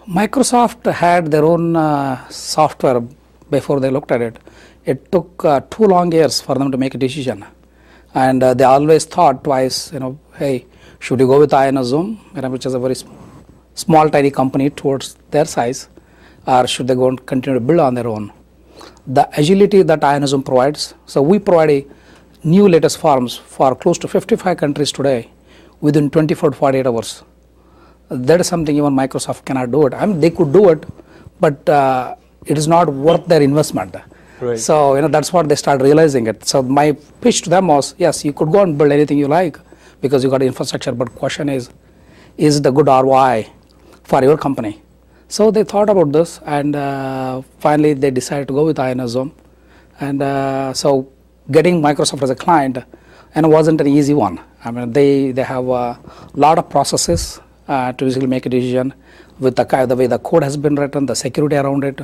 Microsoft had their own software before they looked at it. It took 2 long years for them to make a decision, and they always thought twice. Hey, should you go with INSZoom, which is a very small, tiny company towards their size, or should they go and continue to build on their own? The agility that INSZoom provides. So we provide a new latest forms for close to 55 countries today within 24 to 48 hours. That is something even Microsoft cannot do it. I mean, they could do it, but it is not worth their investment. Right. So that's what they start realizing it. So my pitch to them was, yes, you could go and build anything you like because you got infrastructure, but question is it a good ROI for your company? So they thought about this, and finally they decided to go with INSZoom. And so getting Microsoft as a client wasn't an easy one. I mean, they have a lot of processes to basically make a decision with the way the code has been written, the security around it,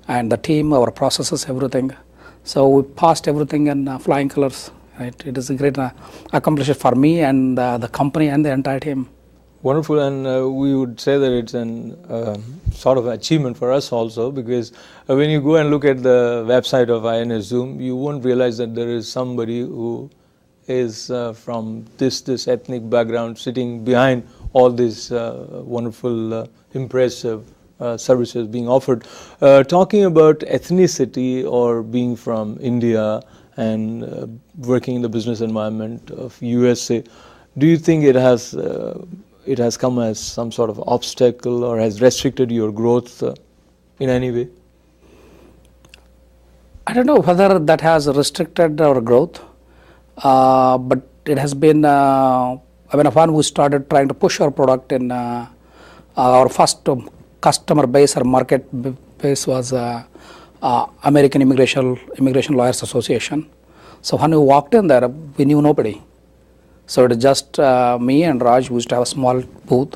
and the team, our processes, everything. So we passed everything in flying colors. Right? It is a great accomplishment for me and the company and the entire team. Wonderful, and we would say that it's an sort of achievement for us also, because when you go and look at the website of INSZoom, you won't realize that there is somebody who is from this ethnic background sitting behind all these wonderful, impressive services being offered. Talking about ethnicity or being from India and working in the business environment of USA, do you think it has come as some sort of obstacle or has restricted your growth in any way? I don't know whether that has restricted our growth, but it has been, when we started trying to push our product in our first customer base or market base was American Immigration Lawyers Association. So when we walked in there, we knew nobody. So it is just me and Raj who used to have a small booth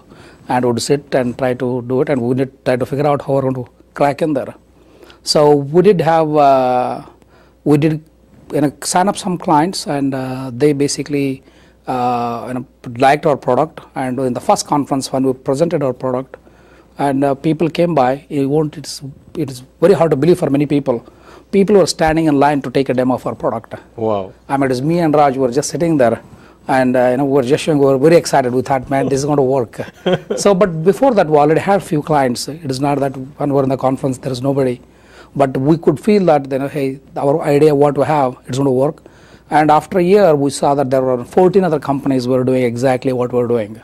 and would sit and try to do it, and we did try to figure out how we're going to crack in there. So we did have, sign up some clients, and they basically liked our product. And in the first conference when we presented our product, and people came by, it is very hard to believe for many people. People were standing in line to take a demo of our product. Wow! I mean, it is me and Raj were just sitting there. And we were just showing, we were very excited. We thought, man, this is going to work. So, but before that, we already had a few clients. It is not that when we were in the conference, there is nobody. But we could feel that, hey, our idea, what we have, it's going to work. And after a year, we saw that there were 14 other companies who were doing exactly what we were doing.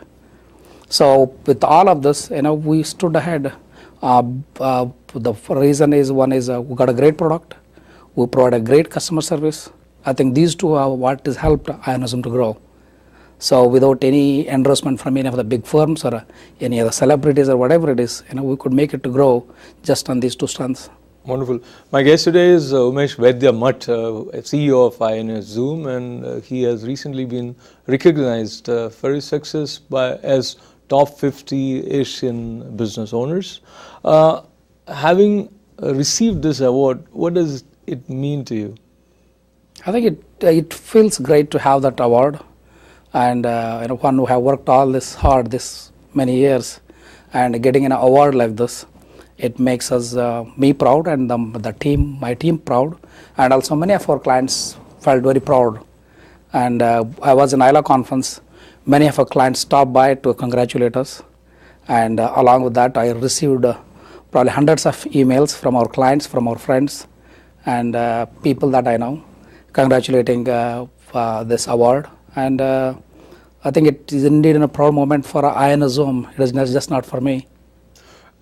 So, with all of this, we stood ahead. The reason is, one is we got a great product. We provide a great customer service. I think these two are what has helped INSZoom to grow. So without any endorsement from any of the big firms or any other celebrities or whatever it is, we could make it to grow just on these two strands. Wonderful. My guest today is Umesh Vaidyamath, CEO of INSZoom, and he has recently been recognized for his success as top 50 Asian business owners. Having received this award, what does it mean to you? I think it feels great to have that award. And one who have worked all this hard this many years, and getting an award like this, it makes us me proud, and my team proud, and also many of our clients felt very proud. And I was in ILA conference. Many of our clients stopped by to congratulate us, and along with that, I received probably hundreds of emails from our clients, from our friends, and people that I know, congratulating this award. And I think it is indeed a proud moment for INSZoom. It is just not for me.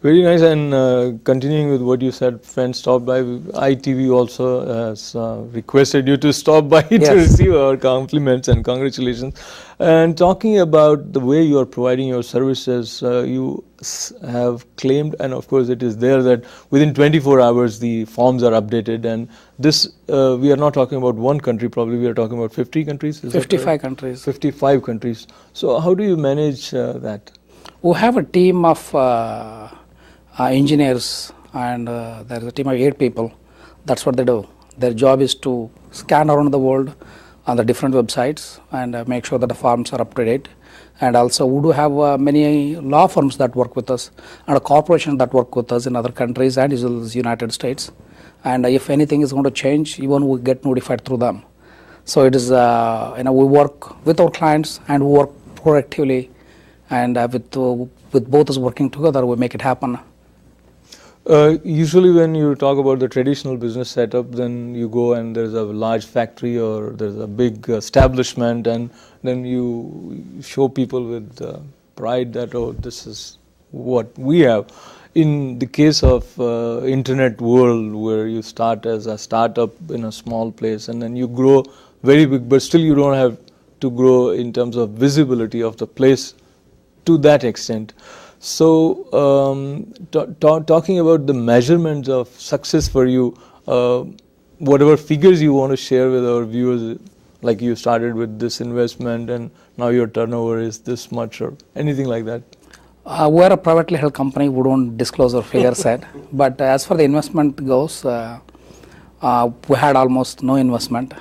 Very nice. And continuing with what you said, friends stopped by. ITV also has requested you to stop by Yes. to receive our compliments and congratulations. And talking about the way you are providing your services, you have claimed, and of course it is there, that within 24 hours the forms are updated. And this, we are not talking about one country, probably we are talking about 50 countries? 55 countries. 55 countries. So how do you manage that? We have a team of engineers, and there is a team of 8 people. That's what they do. Their job is to scan around the world on the different websites and make sure that the forms are up to date, And also we do have many law firms that work with us and corporations that work with us in other countries and as well as United States. And if anything is going to change, even we get notified through them. So it is, we work with our clients and we work proactively, and with both us working together, we make it happen. Usually when you talk about the traditional business setup, then you go and there's a large factory or there's a big establishment, and then you show people with pride that, oh, this is what we have. In the case of internet world, where you start as a startup in a small place and then you grow very big, but still you don't have to grow in terms of visibility of the place to that extent. So talking about the measurements of success for you, whatever figures you want to share with our viewers, like you started with this investment and now your turnover is this much, or anything like that? We are a privately held company. We don't disclose our figures yet. But as far the investment goes, we had almost no investment.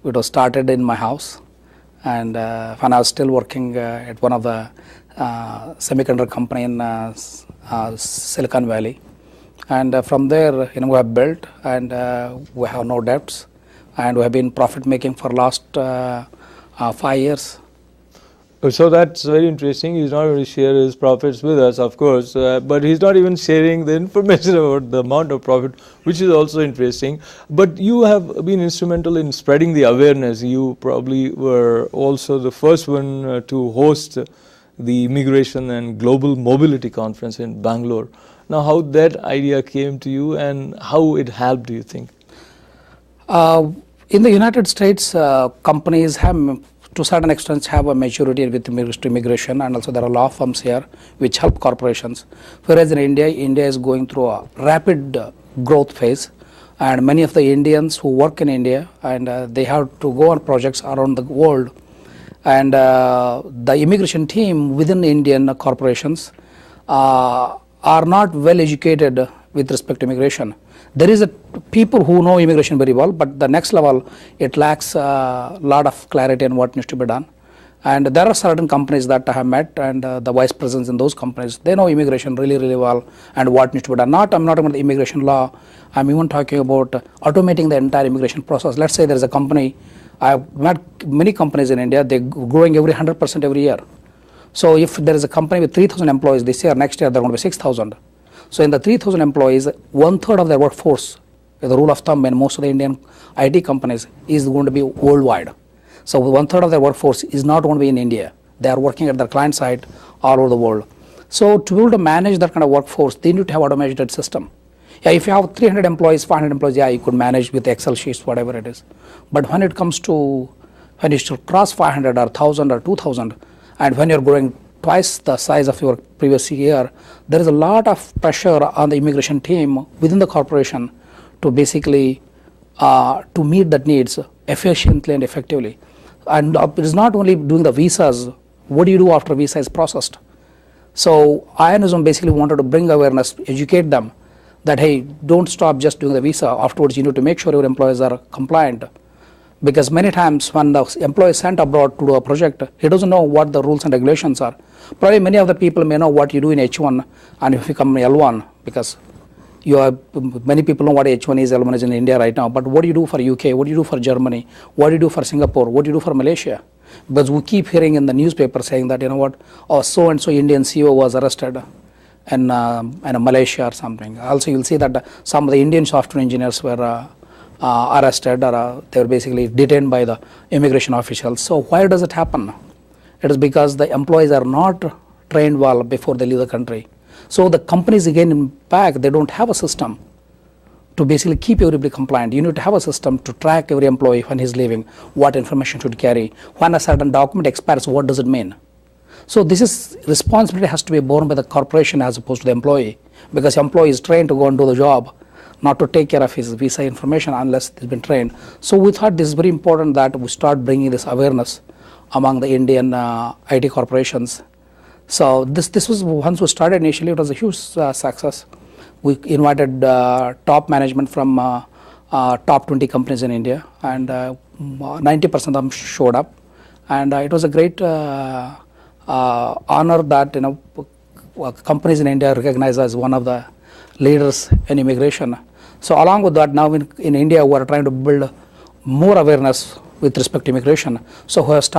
It was started in my house, and when I was still working at one of the semiconductor company in Silicon Valley, and from there, we have built, and we have no debts, and we have been profit making for last 5 years. So that's very interesting. He's not going to share his profits with us, of course, but he's not even sharing the information about the amount of profit, which is also interesting. But you have been instrumental in spreading the awareness. You probably were also the first one to host the Immigration and Global Mobility Conference in Bangalore. Now, how that idea came to you and how it helped, do you think? In the United States, companies have, to a certain extent, have a maturity with immigration, and also there are law firms here which help corporations. Whereas in India, India is going through a rapid growth phase, and many of the Indians who work in India, and they have to go on projects around the world, and the immigration team within Indian corporations are not well educated with respect to immigration. There is people who know immigration very well, but the next level, it lacks a lot of clarity on what needs to be done. And there are certain companies that I have met, and the vice presidents in those companies, they know immigration really, really well and what needs to be done. I'm not about the immigration law. I'm even talking about automating the entire immigration process. Let's say there is a company. I've met many companies in India. They're growing every 100% every year. So if there is a company with 3,000 employees this year, next year there are going to be 6,000. So in the 3,000 employees, 1/3 of their workforce, the rule of thumb in most of the Indian IT companies, is going to be worldwide. So 1/3 of their workforce is not going to be in India. They are working at their client site all over the world. So to be able to manage that kind of workforce, they need to have automated system. Yeah, if you have 300 employees, 500 employees, yeah, you could manage with Excel sheets, whatever it is. But when it comes to, when you cross 500 or 1,000 or 2,000, and when you're growing twice the size of your previous year, there is a lot of pressure on the immigration team within the corporation to basically to meet that needs efficiently and effectively. And it is not only doing the visas. What do you do after visa is processed? So INSZoom basically wanted to bring awareness, educate them that, hey, don't stop just doing the visa. Afterwards, you need to make sure your employees are compliant. Because many times when the employee is sent abroad to do a project, he doesn't know what the rules and regulations are. Probably many of the people may know what you do in H1 and if you come L1, because many people know what H1 is, L1 is in India right now. But what do you do for UK? What do you do for Germany? What do you do for Singapore? What do you do for Malaysia? Because we keep hearing in the newspaper saying that, so-and-so Indian CEO was arrested in Malaysia or something. Also, you'll see that some of the Indian software engineers were arrested, or they were basically detained by the immigration officials. So why does it happen? It is because the employees are not trained well before they leave the country. So the companies, again, back, they don't have a system to basically keep everybody compliant. You need to have a system to track every employee when he's leaving, what information should carry. When a certain document expires, what does it mean? So this responsibility has to be borne by the corporation as opposed to the employee, because the employee is trained to go and do the job, not to take care of his visa information unless he's been trained. So we thought this is very important that we start bringing this awareness among the Indian IT corporations. So this was, once we started initially, it was a huge success. We invited top management from top 20 companies in India, and 90% of them showed up. And it was a great honor that companies in India are recognized as one of the leaders in immigration. So along with that, now in India we are trying to build more awareness with respect to immigration. So we have started